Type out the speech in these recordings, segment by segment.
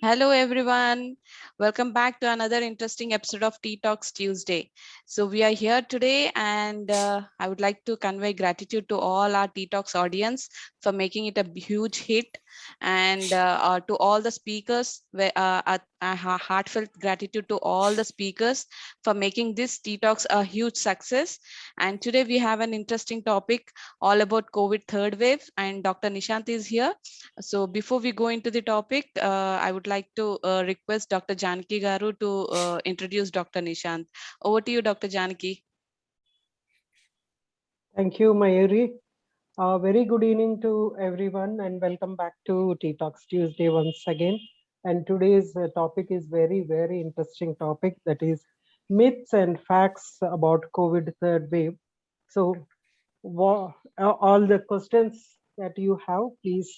Hello, everyone. Welcome back to another interesting episode of Tea Talks Tuesday. So, we are here today, and I would like to convey gratitude to all our Tea Talks audience for making it a huge hit, and to all the speakers, heartfelt gratitude to all the speakers for making this Tea Talks a huge success. And today, we have an interesting topic all about COVID third wave, and Dr. Nishant is here. So before we go into the topic, I would like to request Dr. Janaki Garu to introduce Dr. Nishant. Over to you, Dr. Janaki. Thank you, Mayuri. Very good evening to everyone and welcome back to Tea Talks Tuesday once again. And today's topic is very interesting topic, that is myths and facts about COVID third wave. So all the questions that you have, please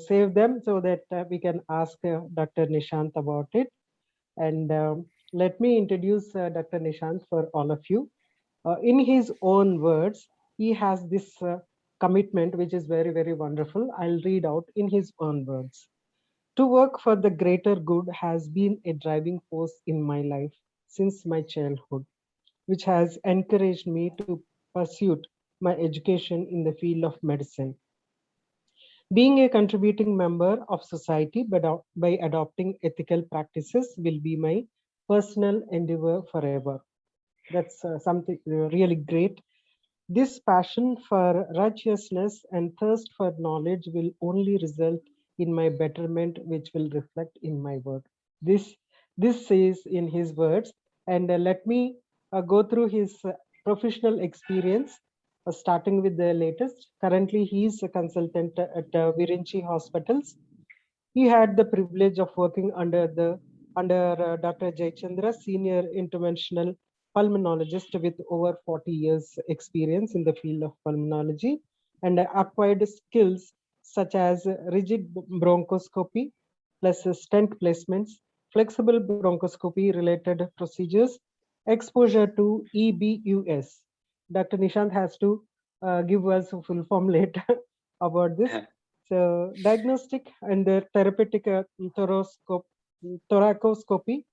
save them so that we can ask Dr. Nishant about it. And let me introduce Dr. Nishant for all of you. In his own words, he has this commitment, which is very wonderful. I'll read out in his own words. To work for the greater good has been a driving force in my life since my childhood, which has encouraged me to pursue my education in the field of medicine. Being a contributing member of society by adopting ethical practices will be my personal endeavor forever. That's something really great. This passion for righteousness and thirst for knowledge will only result in my betterment, which will reflect in my work. This this says in his words, and let me go through his professional experience, starting with the latest. Currently, he is a consultant at Virinchi Hospitals. He had the privilege of working under Dr. Jayachandra, senior interventional pulmonologist with over 40 years experience in the field of pulmonology, and acquired skills such as rigid bronchoscopy plus stent placements, flexible bronchoscopy related procedures, exposure to EBUS. Dr. Nishant has to give us a full form later about this. So diagnostic and therapeutic thoracoscopy,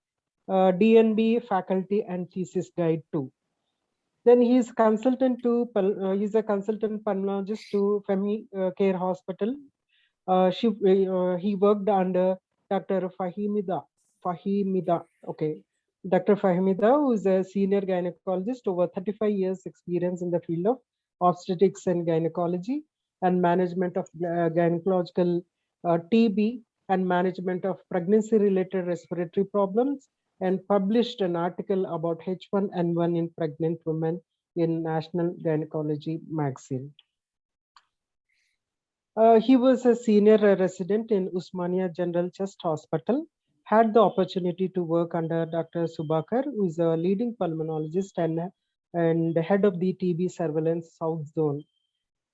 DNB faculty and thesis guide too. Then he's a consultant pulmonologist to Femi Care Hospital. He worked under Dr. Fahimida. Okay, Dr. Fahimida, who is a senior gynecologist, over 35 years experience in the field of obstetrics and gynecology and management of gynecological TB and management of pregnancy-related respiratory problems, and published an article about H1N1 in pregnant women in National Gynecology magazine. He was a senior resident in Usmania General Chest Hospital, had the opportunity to work under Dr. Subakar, who is a leading pulmonologist and head of the TB Surveillance South Zone.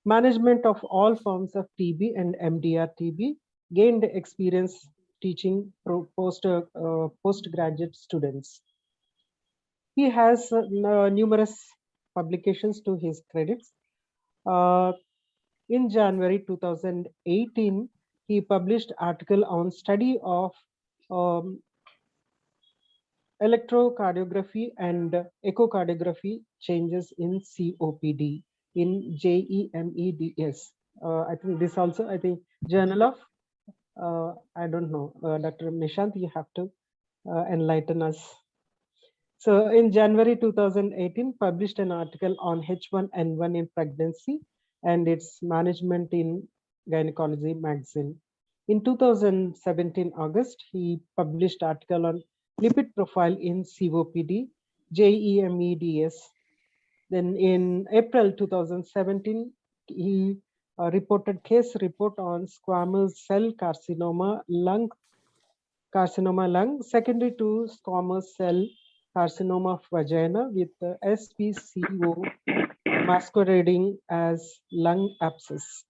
Management of all forms of TB and MDR TB, gained experience teaching postgraduate students. He has numerous publications to his credits. Uh, in January 2018, he published article on study of um, electrocardiography and echocardiography changes in COPD in JEMEDS. I think this also, I think, Journal of, I don't know, Dr. Nishant, you have to enlighten us. So in January 2018, published an article on H1N1 in pregnancy and its management in Gynecology magazine. In 2017 August, he published article on lipid profile in COPD, JEMEDS. Then in April 2017, he reported case report on squamous cell carcinoma lung, secondary to squamous cell carcinoma of vagina with SPCO masquerading as lung abscess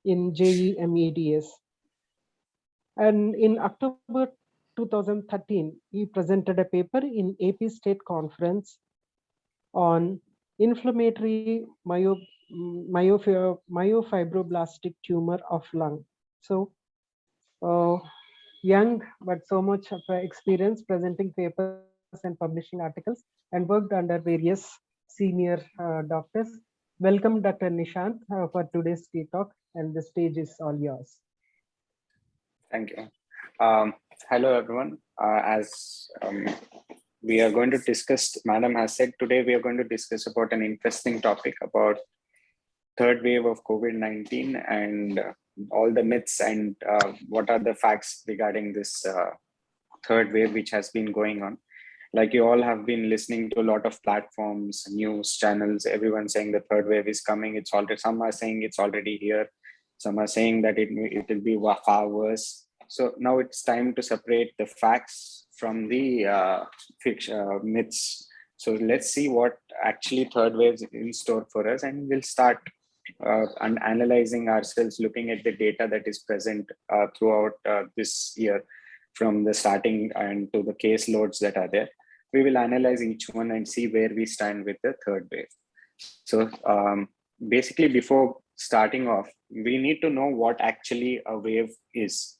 in JEMEDS. And in October 2013, he presented a paper in AP State Conference on inflammatory myofibroblastic tumor of lung. So young but so much of experience presenting papers and publishing articles, and worked under various senior doctors. Welcome, Dr. Nishant, for today's tea talk, and the stage is all yours. Thank you. Hello, everyone. As we are going to discuss, Madam has said, today we are going to discuss about an interesting topic about third wave of COVID-19 and all the myths and what are the facts regarding this third wave which has been going on. Like you all have been listening to a lot of platforms, news channels, everyone saying the third wave is coming. It's already, some are saying it's already here. Some are saying that it will be far worse. So now it's time to separate the facts from the myths. So let's see what actually third wave is in store for us, and we'll start and analyzing ourselves, looking at the data that is present throughout this year, from the starting and to the case loads that are there. We will analyze each one and see where we stand with the third wave. So basically, before starting off, we need to know what actually a wave is.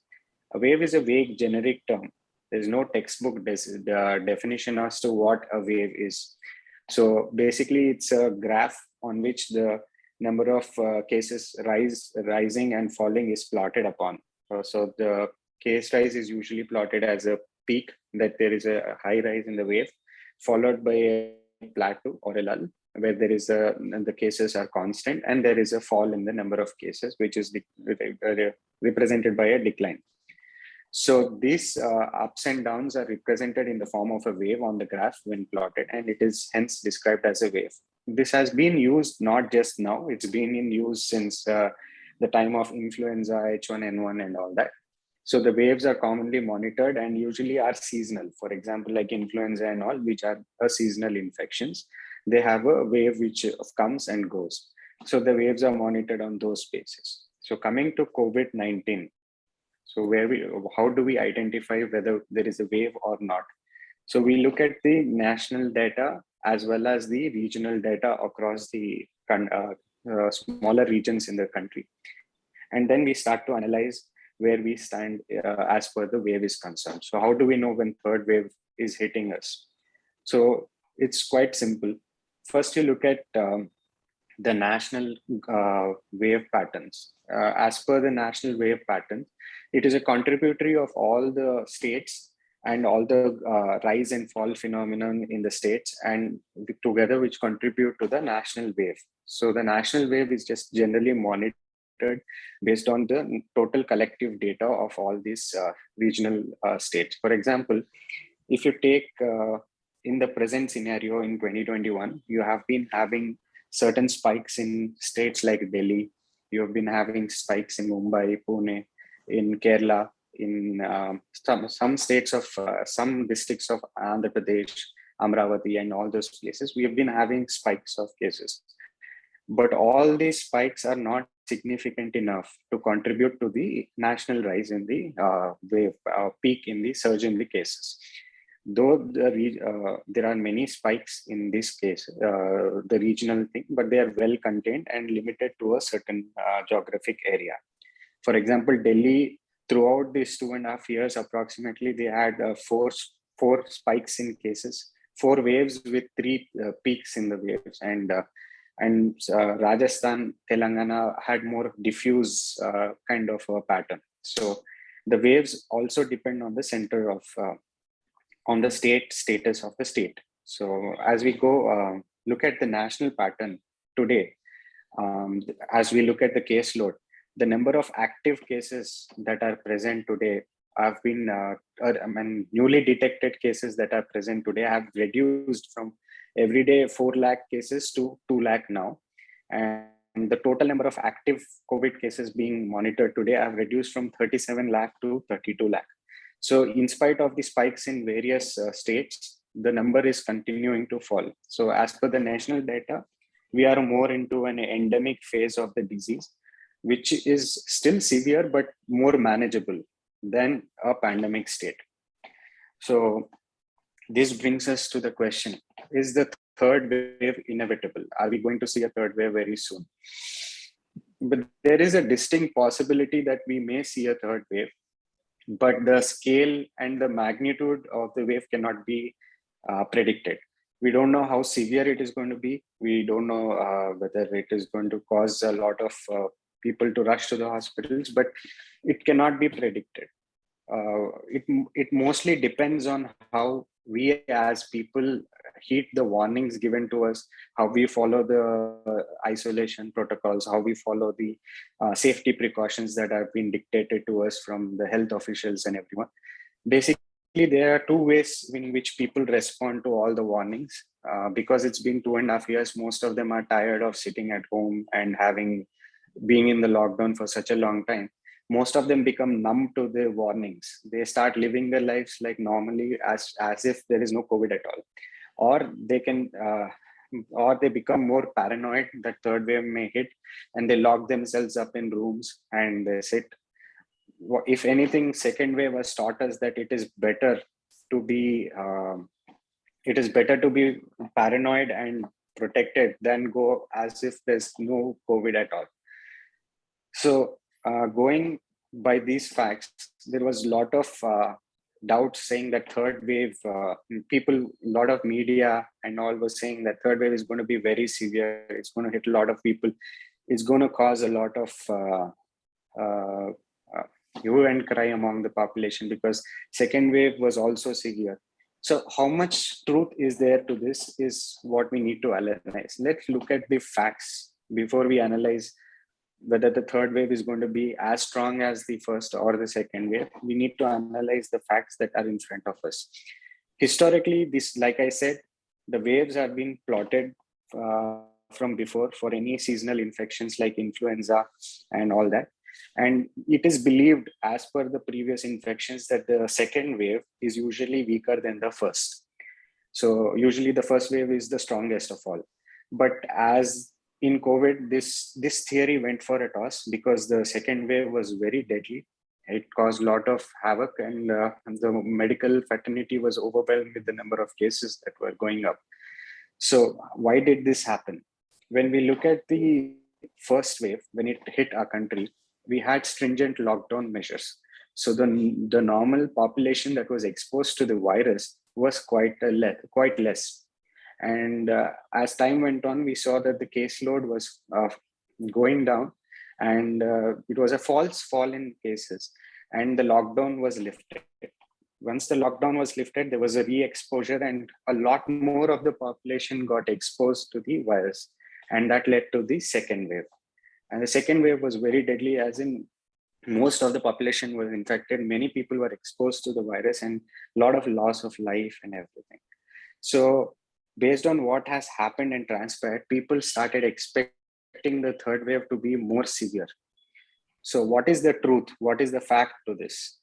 A wave is a vague generic term. There's no textbook definition as to what a wave is. So basically, it's a graph on which the number of cases rising and falling is plotted upon. So the case rise is usually plotted as a peak, that there is a high rise in the wave, followed by a plateau or a lull, where there is the cases are constant, and there is a fall in the number of cases, which is represented by a decline. So these ups and downs are represented in the form of a wave on the graph when plotted, and it is hence described as a wave. This has been used not just now, it's been in use since the time of influenza, H1N1 and all that. So the waves are commonly monitored and usually are seasonal. For example, like influenza and all, which are seasonal infections, they have a wave which comes and goes. So the waves are monitored on those bases. So coming to COVID-19, so how do we identify whether there is a wave or not? So we look at the national data as well as the regional data across the smaller regions in the country. And then we start to analyze where we stand as per the wave is concerned. So how do we know when third wave is hitting us? So it's quite simple. First, you look at the national wave patterns. As per the national wave pattern, it is a contributory of all the states and all the rise and fall phenomenon in the states, and together which contribute to the national wave. So the national wave is just generally monitored based on the total collective data of all these regional states. For example, if you take in the present scenario in 2021, you have been having certain spikes in states like Delhi, you have been having spikes in Mumbai, Pune, in Kerala, in some states of some districts of Andhra Pradesh, Amravati, and all those places. We have been having spikes of cases, but all these spikes are not significant enough to contribute to the national rise in the wave peak in the surge in the cases. Though there are many spikes in this case, the regional thing, but they are well contained and limited to a certain geographic area. For example, Delhi, throughout these 2.5 years, approximately, they had four spikes in cases, 4 waves with 3 peaks in the waves, and Rajasthan, Telangana had more diffuse kind of a pattern. So the waves also depend on the center of on the status of the state. So as we go look at the national pattern today, as we look at the case load, the number of active cases that are present today have been, newly detected cases that are present today have reduced from every day 4 lakh cases to 2 lakh now. And the total number of active COVID cases being monitored today have reduced from 37 lakh to 32 lakh. So in spite of the spikes in various states, the number is continuing to fall. So as per the national data, we are more into an endemic phase of the disease, which is still severe, but more manageable than a pandemic state. So this brings us to the question, is the third wave inevitable? Are we going to see a third wave very soon? But there is a distinct possibility that we may see a third wave. but the scale and the magnitude of the wave cannot be predicted. We don't know how severe it is going to be. We don't know whether it is going to cause a lot of people to rush to the hospitals, but it cannot be predicted. It mostly depends on how we as people heed the warnings given to us, how we follow the isolation protocols, how we follow the safety precautions that have been dictated to us from the health officials and everyone. Basically, there are two ways in which people respond to all the warnings. Because it's been 2.5 years, most of them are tired of sitting at home and being in the lockdown for such a long time. Most of them become numb to the warnings. They start living their lives like normally, as if there is no COVID at all. Or they can or they become more paranoid that third wave may hit, and they lock themselves up in rooms and they sit. If anything, second wave has taught us that it is better to be paranoid and protected than go as if there's no COVID at all. So going by these facts, there was a lot of doubt saying that third wave, a lot of media and all was saying that third wave is going to be very severe. It's going to hit a lot of people. It's going to cause a lot of hue and cry among the population because second wave was also severe. So how much truth is there to this is what we need to analyze. Let's look at the facts before we analyze whether the third wave is going to be as strong as the first or the second wave. We need to analyze the facts that are in front of us. Historically, this, like I said, the waves have been plotted from before for any seasonal infections like influenza and all that. And it is believed, as per the previous infections, that the second wave is usually weaker than the first. So usually the first wave is the strongest of all. But as in COVID, this theory went for a toss because the second wave was very deadly. It caused a lot of havoc, and the medical fraternity was overwhelmed with the number of cases that were going up. So why did this happen? When we look at the first wave, when it hit our country, we had stringent lockdown measures. So the normal population that was exposed to the virus was quite less. And as time went on, we saw that the caseload was going down, and it was a false fall in cases, and the lockdown was lifted. Once the lockdown was lifted, there was a re-exposure, and a lot more of the population got exposed to the virus, and that led to the second wave. And the second wave was very deadly, as in most of the population was infected. Many people were exposed to the virus, and a lot of loss of life and everything. So based on what has happened and transpired, people started expecting the third wave to be more severe. So what is the truth? What is the fact to this?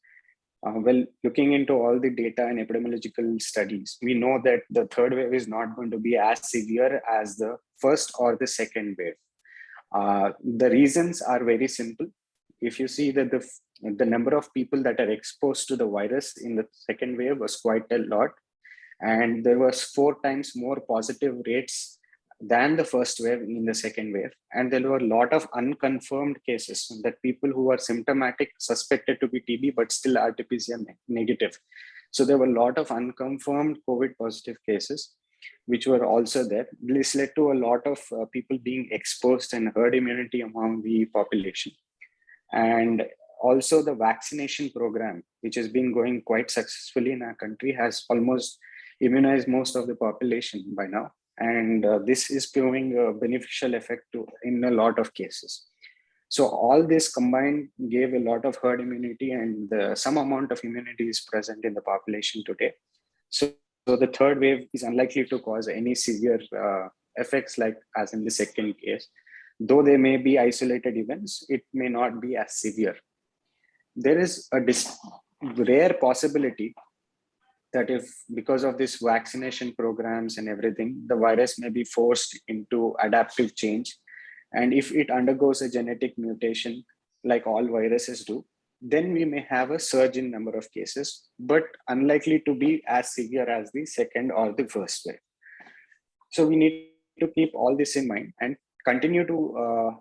Well, looking into all the data and epidemiological studies, we know that the third wave is not going to be as severe as the first or the second wave. The reasons are very simple. If you see that the number of people that are exposed to the virus in the second wave was quite a lot, and there was 4 times more positive rates than the first wave in the second wave. And there were a lot of unconfirmed cases, that people who are symptomatic, suspected to be TB, but still RT-PCR negative. So there were a lot of unconfirmed COVID positive cases, which were also there. This led to a lot of people being exposed and herd immunity among the population. And also the vaccination program, which has been going quite successfully in our country, has almost immunized most of the population by now. And this is giving a beneficial effect in a lot of cases. So all this combined gave a lot of herd immunity, and some amount of immunity is present in the population today. So the third wave is unlikely to cause any severe effects like as in the second case. Though there may be isolated events, it may not be as severe. There is a rare possibility that if, because of this vaccination programs and everything, the virus may be forced into adaptive change. And if it undergoes a genetic mutation, like all viruses do, then we may have a surge in number of cases, but unlikely to be as severe as the second or the first wave. So we need to keep all this in mind and continue to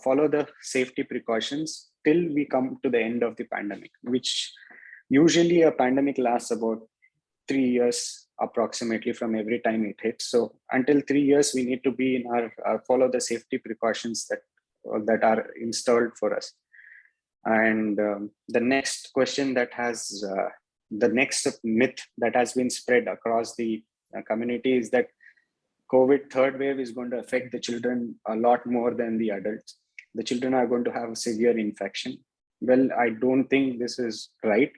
follow the safety precautions till we come to the end of the pandemic, which usually a pandemic lasts about 3 years approximately from every time it hits. So until 3 years, we need to be in our follow the safety precautions that are installed for us. And the next question that has the next myth that has been spread across the community is that COVID third wave is going to affect the children a lot more than the adults. The children are going to have a severe infection. Well, I don't think this is right.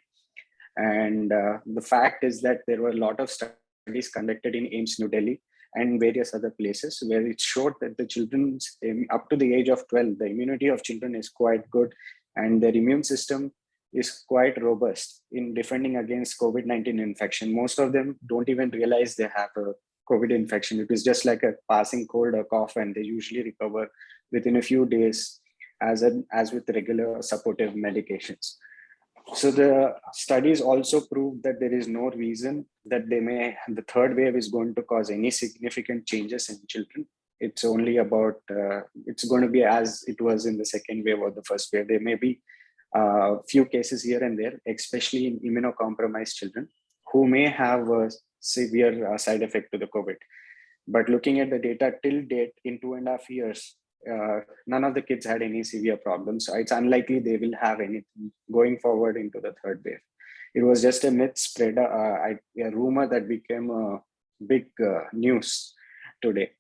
And the fact is that there were a lot of studies conducted in AIIMS New Delhi and various other places where it showed that the children's up to the age of 12, the immunity of children is quite good and their immune system is quite robust in defending against COVID-19 infection. Most of them don't even realize they have a COVID infection. It is just like a passing cold or cough, and they usually recover within a few days as with regular supportive medications. So the studies also prove that there is no reason that the third wave is going to cause any significant changes in children. It's only about, it's going to be as it was in the second wave or the first wave. There may be a few cases here and there, especially in immunocompromised children who may have a severe side effect to the COVID. But looking at the data till date in 2.5 years, none of the kids had any severe problems. So it's unlikely they will have anything going forward into the third wave. It was just a myth spread, a rumor that became a big news today.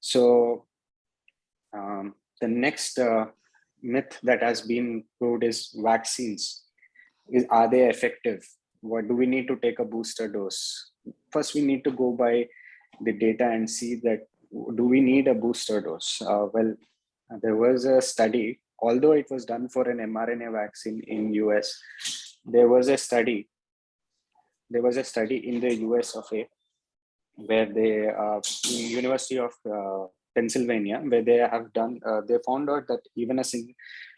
So the next myth that has been proved is vaccines. Are they effective? What do we need to take a booster dose? First, we need to go by the data and see that do we need a booster dose? Well, there was a study, although it was done for an mRNA vaccine in US. There was a study in the US of A, where they, University of Pennsylvania, where they have done, they found out that even a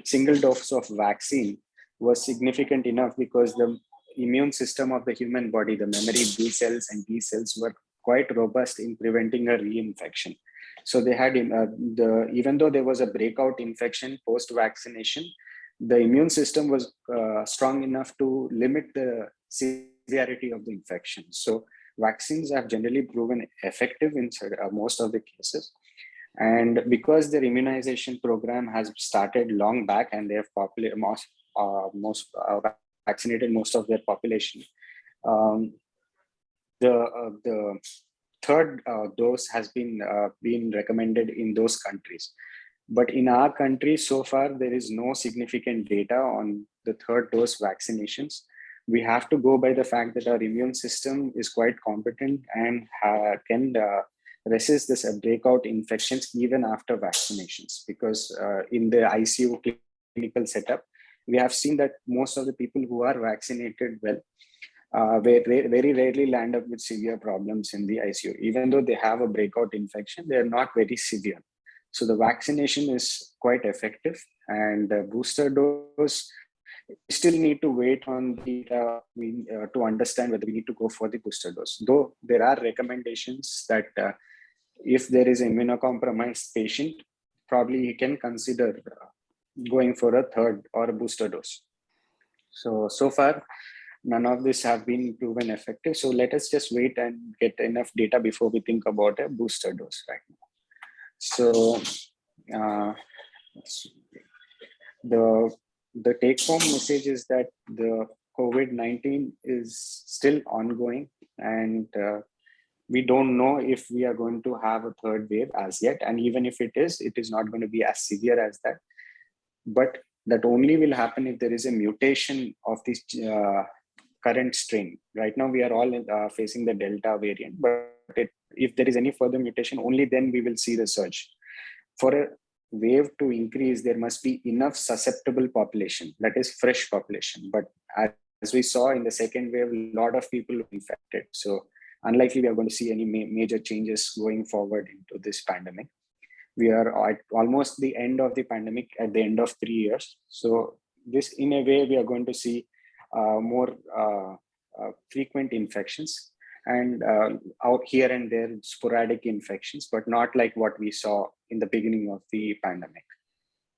single dose of vaccine was significant enough because the immune system of the human body, the memory B cells and T cells were quite robust in preventing a reinfection. So they had, even though there was a breakout infection post-vaccination, the immune system was strong enough to limit the severity of the infection. So vaccines have generally proven effective in most of the cases. And because their immunization program has started long back and they have vaccinated most of their population, the third dose has been recommended in those countries. But in our country, so far, there is no significant data on the third dose vaccinations. We have to go by the fact that our immune system is quite competent and can resist this breakout infections even after vaccinations. Because in the ICU clinical setup, we have seen that most of the people who are vaccinated well, very rarely land up with severe problems in the ICU. Even though they have a breakout infection, they are not very severe. So the vaccination is quite effective, and the booster dose, we still need to wait on the to understand whether we need to go for the booster dose. Though there are recommendations that if there is an immunocompromised patient, probably he can consider going for a third or a booster dose. So far, none of this have been proven effective. So let us just wait and get enough data before we think about a booster dose right now. So the take-home message is that the COVID-19 is still ongoing, and we don't know if we are going to have a third wave as yet. And even if it is not going to be as severe as that. But that only will happen if there is a mutation of this current strain. Right now, we are all facing the Delta variant, but if there is any further mutation, only then we will see the surge. For a wave to increase, there must be enough susceptible population, that is fresh population. But as we saw in the second wave, a lot of people were infected. So unlikely we are going to see any major changes going forward into this pandemic. We are at almost the end of the pandemic, at the end of 3 years. So this, in a way, we are going to see more frequent infections and out here and there sporadic infections, but not like what we saw in the beginning of the pandemic.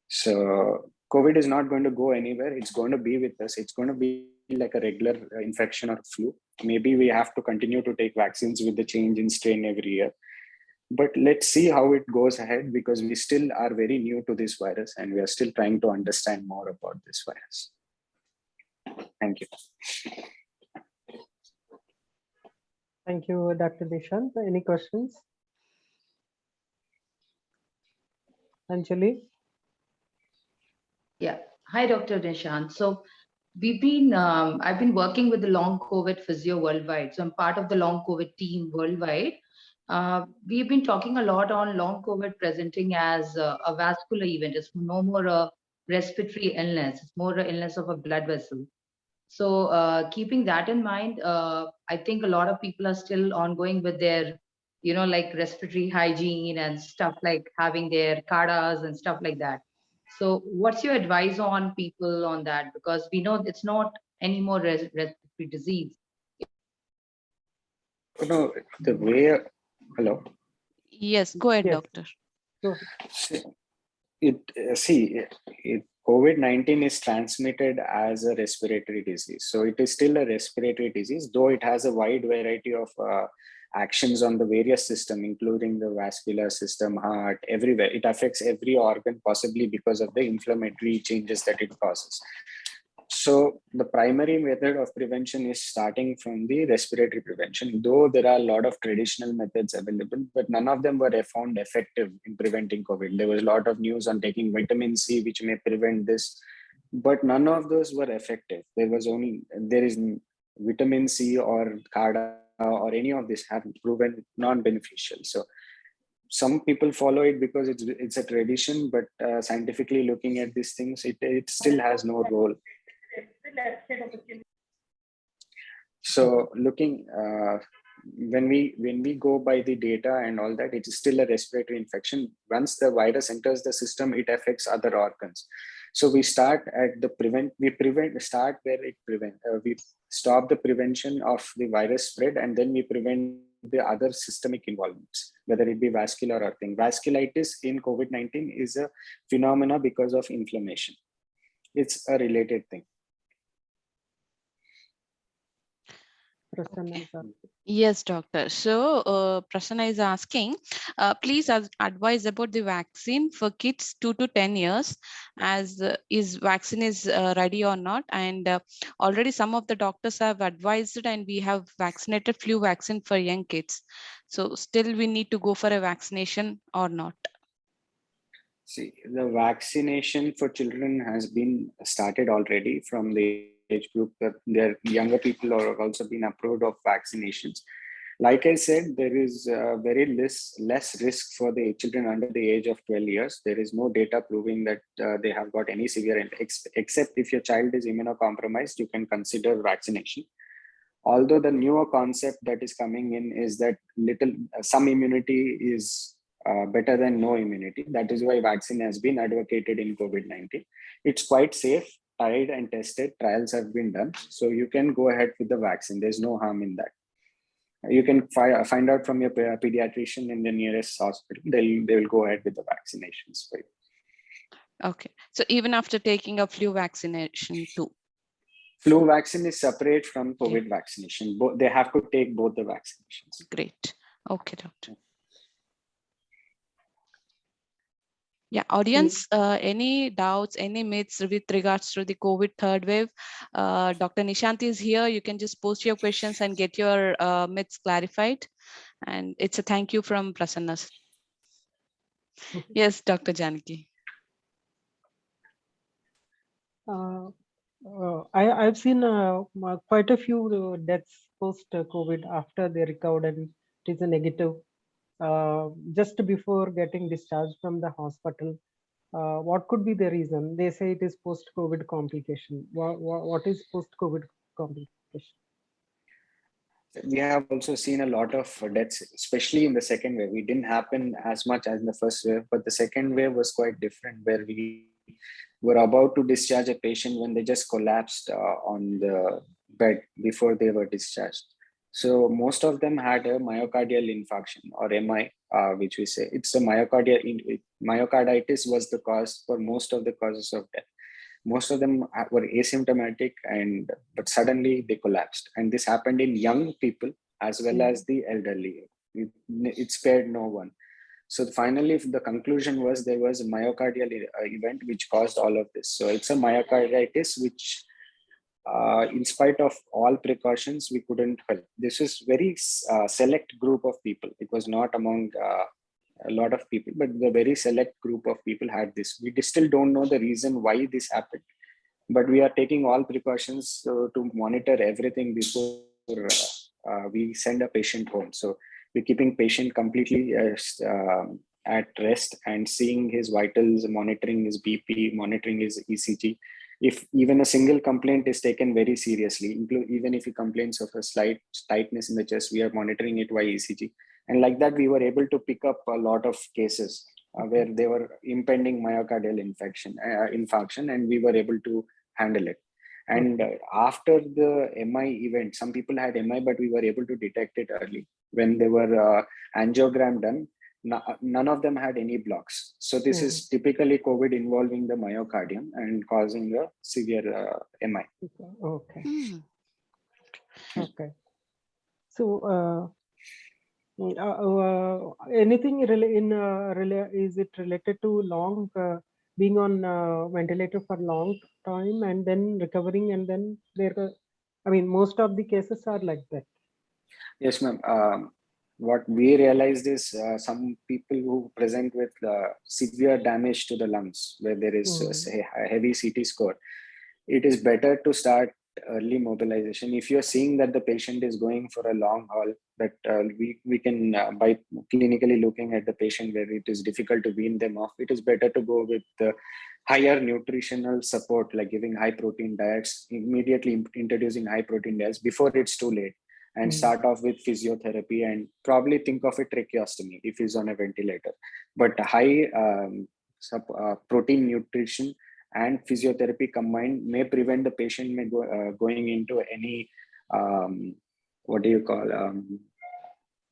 So COVID is not going to go anywhere. It's going to be with us. It's going to be like a regular infection or flu. Maybe we have to continue to take vaccines with the change in strain every year. But let's see how it goes ahead, because we still are very new to this virus and we are still trying to understand more about this virus. Thank you. Thank you, Dr. Nishant. Any questions? Anjali? Yeah. Hi, Dr. Nishant. So I've been working with the long COVID physio worldwide. So I'm part of the long COVID team worldwide. We've been talking a lot on long COVID presenting as a vascular event. It's no more a respiratory illness. It's more an illness of a blood vessel. So keeping that in mind, I think a lot of people are still ongoing with their, like respiratory hygiene and stuff, like having their CARDAs and stuff like that. So what's your advice on people on that? Because we know it's not anymore respiratory disease. No, the way, hello. Yes, go ahead, Yes. doctor. So, COVID-19 is transmitted as a respiratory disease. So it is still a respiratory disease, though it has a wide variety of actions on the various system, including the vascular system, heart, everywhere. It affects every organ possibly because of the inflammatory changes that it causes. So the primary method of prevention is starting from the respiratory prevention, though there are a lot of traditional methods available, but none of them were found effective in preventing COVID. There was a lot of news on taking vitamin C, which may prevent this, but none of those were effective. There is vitamin C or CARDA or any of this have proven non-beneficial. So some people follow it because it's a tradition, but scientifically looking at these things, it still has no role. So looking, when we go by the data and all that, it is still a respiratory infection. Once the virus enters the system, it affects other organs. So we start at the start where it we stop the prevention of the virus spread, and then we prevent the other systemic involvements, whether it be vascular or thing. Vasculitis in COVID-19 is a phenomena because of inflammation. It's a related thing. Prasanna is asking. Yes, doctor. So Prasanna is asking, please advise about the vaccine for kids 2 to 10 years, as is vaccine is ready or not. And already some of the doctors have advised and we have vaccinated flu vaccine for young kids. So still we need to go for a vaccination or not? See, the vaccination for children has been started already from the age group that their younger people are also been approved of vaccinations. Like I said, there is very less risk for the children under the age of 12 years. There is no data proving that they have got any severe, except if your child is immunocompromised, you can consider vaccination. Although the newer concept that is coming in is that some immunity is better than no immunity. That is why vaccine has been advocated in COVID-19. It's quite safe, tried and tested, trials have been done. So you can go ahead with the vaccine. There's no harm in that. You can find out from your pediatrician in the nearest hospital. They will go ahead with the vaccinations for you. Okay. So even after taking a flu vaccination too? Flu vaccine is separate from COVID vaccination. They have to take both the vaccinations. Great. Okay, doctor. Yeah, audience, any doubts, any myths with regards to the COVID third wave? Dr. Nishant is here. You can just post your questions and get your myths clarified. And it's a thank you from Prasanna. Yes, Dr. Janaki. I've seen quite a few deaths post-COVID after they recovered and it is a negative. Just before getting discharged from the hospital, what could be the reason? They say it is post-COVID complication. What is post-COVID complication? We have also seen a lot of deaths, especially in the second wave. It didn't happen as much as in the first wave, but the second wave was quite different, where we were about to discharge a patient when they just collapsed on the bed before they were discharged. So most of them had a myocardial infarction, or MI, which we say. It's a myocardial myocarditis was the cause for most of the causes of death. Most of them were asymptomatic, but suddenly they collapsed. And this happened in young people as well as the elderly. It spared no one. So finally, the conclusion was there was a myocardial event which caused all of this. So it's a myocarditis which, in spite of all precautions, we couldn't help. This is very select group of people. It was not among a lot of people, but the very select group of people had this. We still don't know the reason why this happened, but we are taking all precautions to monitor everything before we send a patient home. So we're keeping patient completely at rest and seeing his vitals, monitoring his BP, monitoring his ECG. If even a single complaint is taken very seriously, even if he complains of a slight tightness in the chest, we are monitoring it via ECG. And like that, we were able to pick up a lot of cases where they were impending myocardial infarction, and we were able to handle it. And after the MI event, some people had MI, but we were able to detect it early. When they were angiogram done, none of them had any blocks. So this is typically COVID involving the myocardium and causing a severe MI. Okay. Okay. So anything is it related to long being on ventilator for long time and then recovering, and then I mean, most of the cases are like that. Yes, ma'am. What we realized is some people who present with severe damage to the lungs, where there is a heavy CT score, it is better to start early mobilization. If you're seeing that the patient is going for a long haul, that we can, by clinically looking at the patient where it is difficult to wean them off, it is better to go with the higher nutritional support, like giving high protein diets, immediately introducing high protein diets before it's too late, and start off with physiotherapy and probably think of a tracheostomy if he's on a ventilator. But high protein nutrition and physiotherapy combined may prevent the patient going into any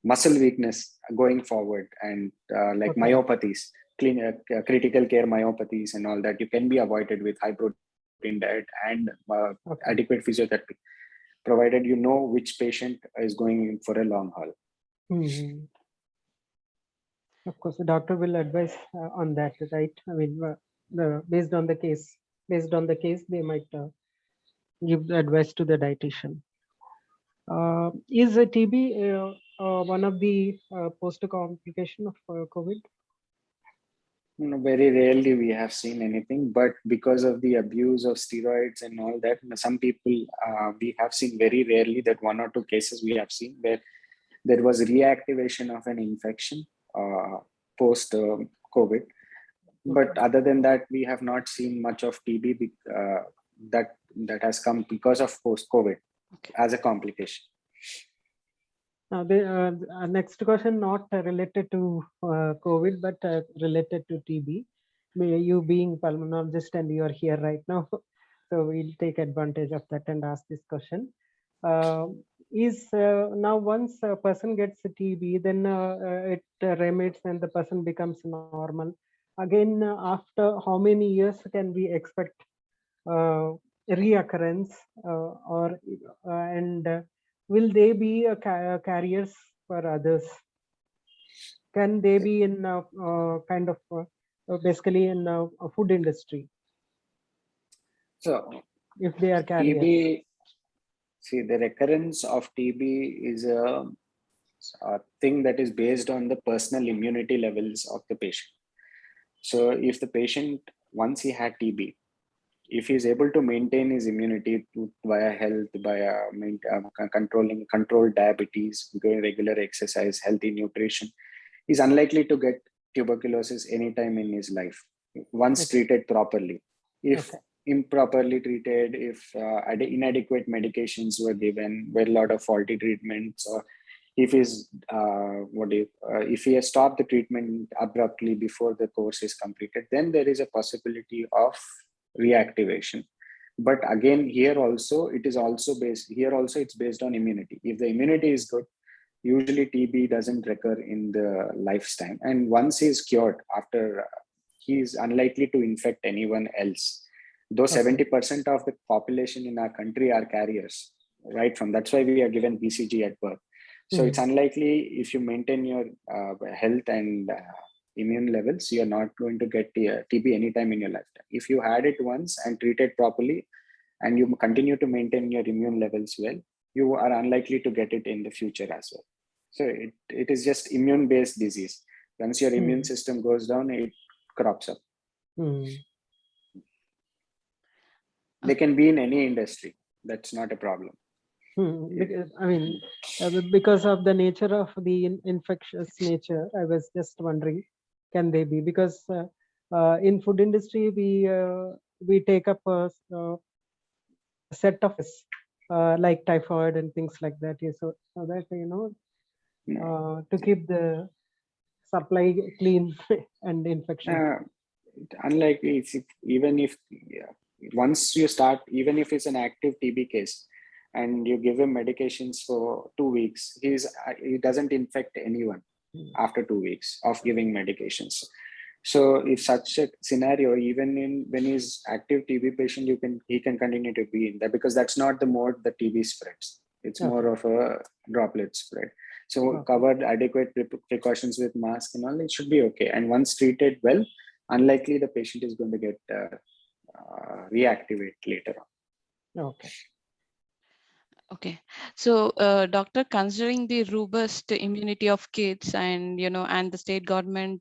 muscle weakness going forward, and like myopathies, critical care myopathies and all that, you can be avoided with high protein diet and adequate physiotherapy, provided you know which patient is going in for a long haul. Of course, the doctor will advise on that, right? I mean, based on the case, they might give the advice to the dietitian. Is TB one of the post complication of COVID? No, very rarely we have seen anything, but because of the abuse of steroids and all that, some people, we have seen very rarely that 1 or 2 cases we have seen where there was reactivation of an infection post COVID. But other than that, we have not seen much of TB that has come because of post COVID as a complication. The next question, not related to COVID, but related to TB. You being pulmonologist and you are here right now, so we'll take advantage of that and ask this question. Now once a person gets a TB, then it remains and the person becomes normal. Again, after how many years can we expect reoccurrence, will they be carriers for others? Can they be in kind of basically in a food industry? So if they are carriers. TB, see, the recurrence of TB is a thing that is based on the personal immunity levels of the patient. So if the patient, once he had TB, if he is able to maintain his immunity via health, via controlled diabetes, doing regular exercise, healthy nutrition, he's unlikely to get tuberculosis anytime in his life, once treated properly. If improperly treated, if inadequate medications were given, were a lot of faulty treatments, or if if he has stopped the treatment abruptly before the course is completed, then there is a possibility of reactivation. But again, here also it's based on immunity. If the immunity is good, usually TB doesn't recur in the lifetime. And once he's cured, after he is unlikely to infect anyone else. Though 70% of the population in our country are carriers, right? That's why we are given BCG at birth. So it's unlikely if you maintain your health and immune levels, you're not going to get TB anytime in your lifetime. If you had it once and treated properly, and you continue to maintain your immune levels well, you are unlikely to get it in the future as well. So it is just immune-based disease. Once your immune system goes down, it crops up. They can be in any industry. That's not a problem. Because, I mean, because of the nature of the infectious nature, I was just wondering, can they be? Because in food industry, we take up a set of like typhoid and things like that. So that, to keep the supply clean and infection. Unlikely, even if once you start, even if it's an active TB case, and you give him medications for 2 weeks, he doesn't infect anyone after 2 weeks of giving medications. So if such a scenario, even when he's active TB patient, he can continue to be in there, because that's not the mode the TB spreads. It's more of a droplet spread. So covered adequate precautions with mask and all, it should be okay. And once treated well, unlikely the patient is going to get reactivate later on. Okay. Okay, so doctor, considering the robust immunity of kids and and the state government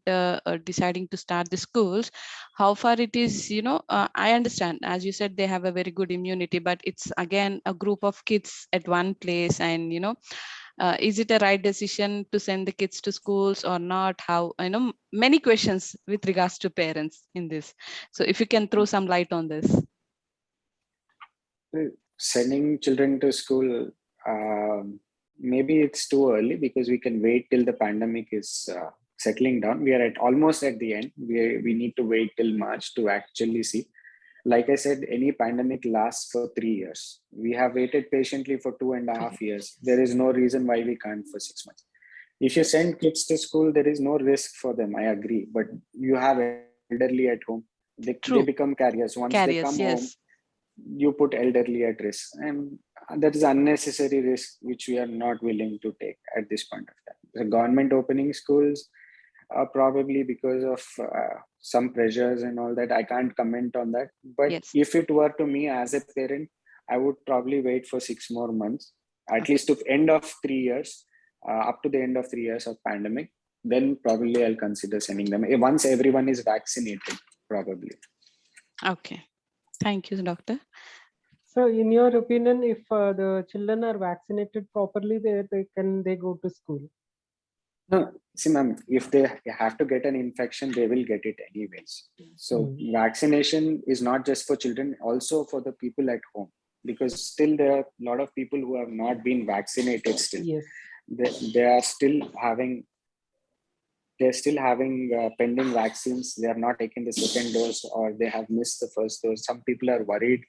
deciding to start the schools, how far it is, I understand, as you said, they have a very good immunity, but it's again a group of kids at one place, and is it a right decision to send the kids to schools or not? How, many questions with regards to parents in this. So if you can throw some light on this. Sending children to school, maybe it's too early, because we can wait till the pandemic is settling down. We are almost at the end. We need to wait till March to actually see. Like I said, any pandemic lasts for 3 years. We have waited patiently for 2.5 years. There is no reason why we can't for 6 months. If you send kids to school, there is no risk for them, I agree. But you have elderly at home. They become carriers. Once they come home, you put elderly at risk, and that is unnecessary risk which we are not willing to take at this point of time. The government opening schools are probably because of some pressures and all that. I can't comment on that, but if it were to me as a parent, I would probably wait for 6 more months, at least to end of 3 years, up to the end of 3 years of pandemic. Then probably I'll consider sending them once everyone is vaccinated, probably. Okay. Thank you, doctor. So in your opinion, if the children are vaccinated properly, they go to school? No, see, ma'am, if they have to get an infection, they will get it anyways. So vaccination is not just for children, also for the people at home, because still there are a lot of people who have not been vaccinated still. Yes. They are still having pending vaccines. They have not taken the second dose, or they have missed the first dose. Some people are worried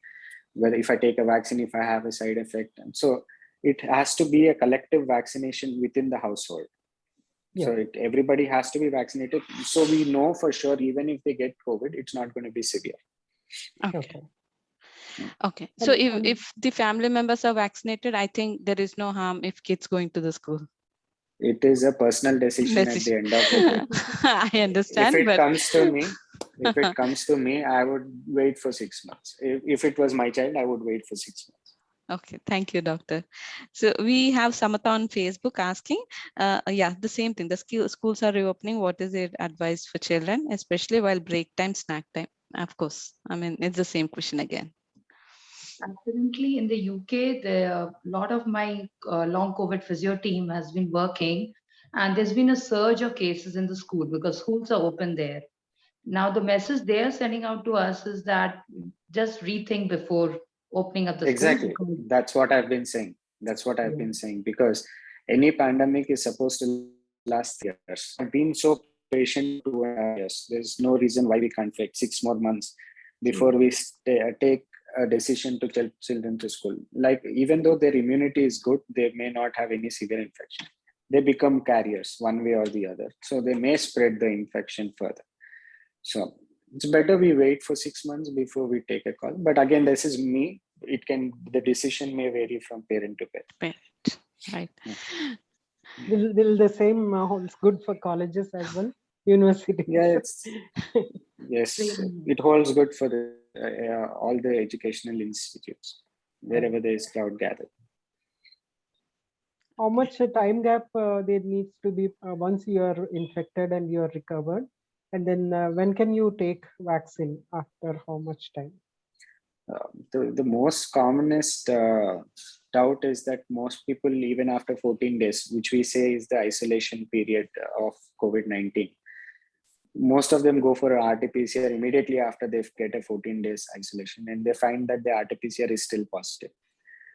whether if I take a vaccine, if I have a side effect. And so it has to be a collective vaccination within the household. Yeah. So everybody has to be vaccinated. So we know for sure, even if they get COVID, it's not going to be severe. Okay. So if the family members are vaccinated, I think there is no harm if kids going to the school. It is a personal decision at the end of the day. I understand. If it comes to me, I would wait for 6 months. If it was my child, I would wait for 6 months. Okay, thank you, doctor. So we have Samatha on Facebook asking, the same thing. The schools are reopening. What is your advice for children, especially while break time, snack time? Of course, I mean, it's the same question again. Currently in the UK, a lot of my long COVID physio team has been working, and there's been a surge of cases in the school because schools are open there. Now, the message they are sending out to us is that just rethink before opening up the exactly school. That's what I've been saying. Because any pandemic is supposed to last years. I've been so patient 2.5 years. There's no reason why we can't wait 6 more months before we take a decision to tell children to school. Like, even though their immunity is good, they may not have any severe infection. they become carriers one way or the other. So they may spread the infection further. So it's better we wait for 6 months before we take a call. But again, this is me. The decision may vary from parent to parent. Right. Will the same holds good for colleges as well, universities? Yeah, yes, it holds good for all the educational institutes, wherever there is crowd gathered. How much time gap there needs to be once you are infected and you are recovered? And then when can you take vaccine? After how much time? The most commonest doubt is that most people, even after 14 days, which we say is the isolation period of COVID-19, most of them go for RT-PCR immediately after they get a 14 days isolation, and they find that the RT-PCR is still positive.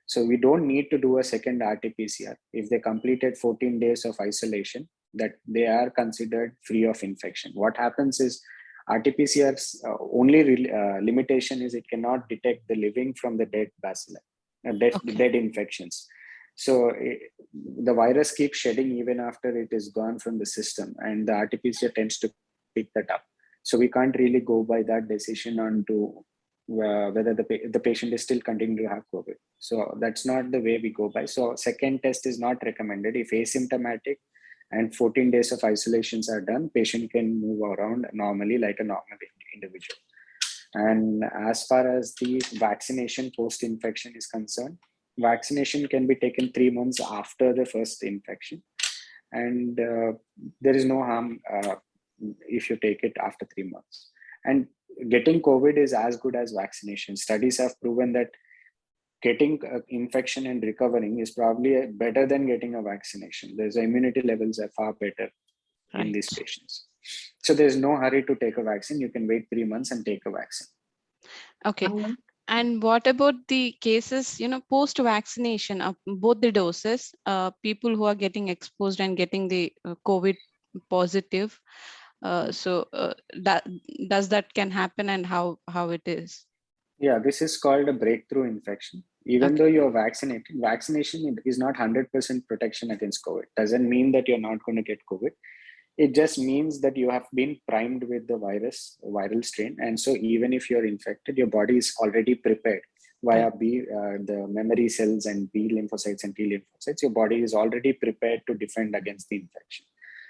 So we don't need to do a second RT-PCR if they completed 14 days of isolation, that they are considered free of infection. What happens is RT-PCR's only limitation is it cannot detect the living from the dead bacilli, dead infections. So the virus keeps shedding even after it is gone from the system, and the RT-PCR tends to pick that up. So we can't really go by that decision on to whether the patient is still continuing to have COVID. So that's not the way we go by. So second test is not recommended. If asymptomatic and 14 days of isolations are done, patient can move around normally like a normal individual. And as far as the vaccination post-infection is concerned, vaccination can be taken 3 months after the first infection. And there is no harm if you take it after 3 months. And getting COVID is as good as vaccination. Studies have proven that getting infection and recovering is probably better than getting a vaccination. There's immunity levels are far better in these patients. So there's no hurry to take a vaccine. You can wait 3 months and take a vaccine. Okay. And what about the cases, post-vaccination of both the doses, people who are getting exposed and getting the COVID positive? Does that can happen, and how it is? Yeah, this is called a breakthrough infection. Even though you're vaccinated, vaccination is not 100% protection against COVID. Doesn't mean that you're not going to get COVID. It just means that you have been primed with the viral strain. And so even if you're infected, your body is already prepared via the memory cells and B lymphocytes and T lymphocytes. Your body is already prepared to defend against the infection.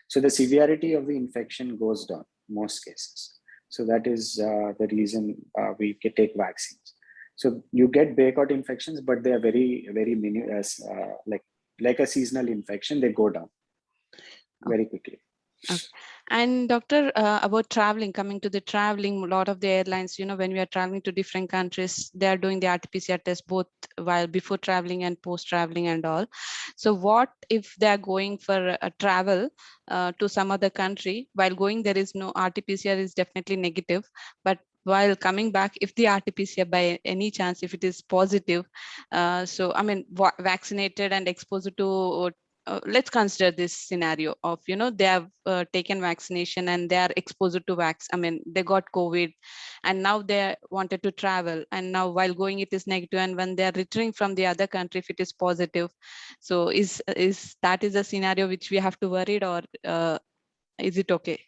So the severity of the infection goes down most cases. So that is the reason we can take vaccines. So you get breakout infections, but they are very, very like a seasonal infection. They go down very quickly. Okay. And doctor, about traveling, coming to the traveling, a lot of the airlines, when we are traveling to different countries, they are doing the RT-PCR test both while before traveling and post traveling and all. So what if they are going for a travel to some other country? While going, there is no RT-PCR is definitely negative, but while coming back, if the RT-PCR by any chance, if it is positive, so I mean, vaccinated and exposed to let's consider this scenario of, they have taken vaccination and they are exposed to they got COVID, and now they wanted to travel, and now while going it is negative, and when they are returning from the other country, if it is positive, so is that is a scenario which we have to worry, or is it okay?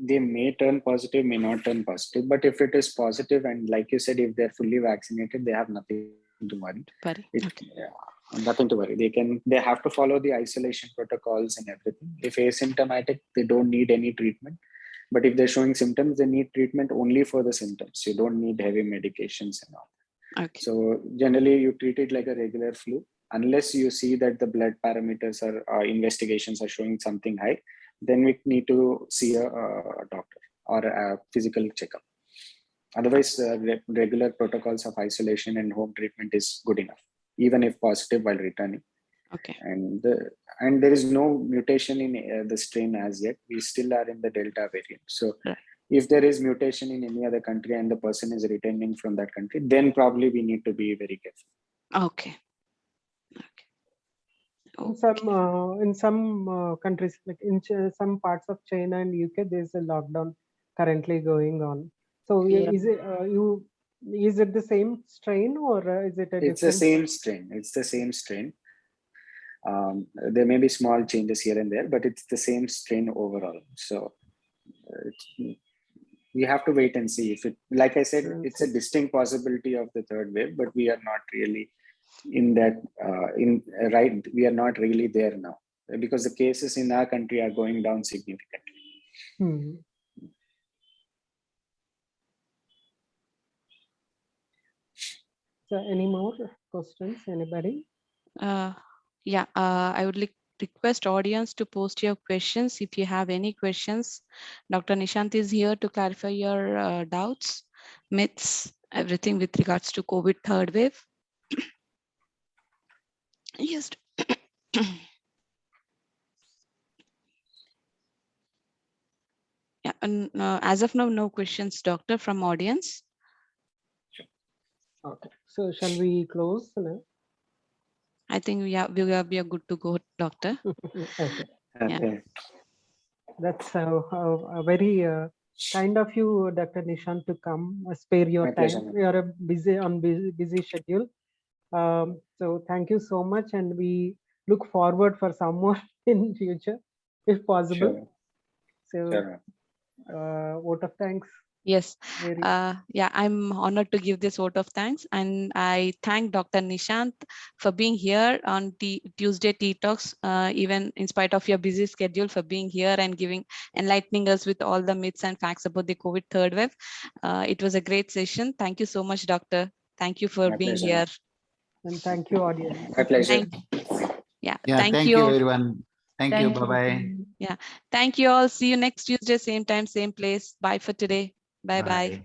They may turn positive, may not turn positive, but if it is positive, and like you said, if they're fully vaccinated, they have nothing to worry. Nothing to worry. They have to follow the isolation protocols and everything. If asymptomatic, they don't need any treatment. But if they're showing symptoms, they need treatment only for the symptoms. You don't need heavy medications and all. Okay. So generally, you treat it like a regular flu, unless you see that the blood parameters or investigations are showing something high. Then we need to see a doctor or a physical checkup. Otherwise, regular protocols of isolation and home treatment is good enough, even if positive while returning. Okay. And there is no mutation in the strain as yet. We still are in the Delta variant. So if there is mutation in any other country and the person is returning from that country, then probably we need to be very careful. Okay. In some countries, like in some parts of China and UK, there's a lockdown currently going on. So is it the same strain, or is it a different? It's the same strain. It's the same strain. There may be small changes here and there, but it's the same strain overall. So we have to wait and see if it, like I said, it's a distinct possibility of the third wave, but we are not really in that, we are not really there now, because the cases in our country are going down significantly. So any more questions, anybody? Yeah, I would request audience to post your questions. If you have any questions, Dr. Nishant is here to clarify your doubts, myths, everything with regards to COVID third wave. Yes. Yeah, and as of now, no questions, doctor, from audience. Okay, so shall we close now? I think we are good to go, doctor. Okay. Yeah. That's a very kind of you, Dr. Nishant, to come spare your My time. pleasure. We are a busy schedule. So thank you so much, and we look forward for some more in future, if possible. Sure. So, Sure. vote of thanks. Yes. Yeah, I'm honored to give this vote of thanks, and I thank Dr. Nishant for being here on Tuesday Tea Talks, even in spite of your busy schedule, for being here and enlightening us with all the myths and facts about the COVID third wave. It was a great session. Thank you so much, doctor. Thank you for My being pleasure. here. And thank you, audience. My pleasure. Yeah, thank you everyone. Thank you. Bye-bye. Yeah, thank you all. See you next Tuesday, same time, same place. Bye for today. Bye-bye.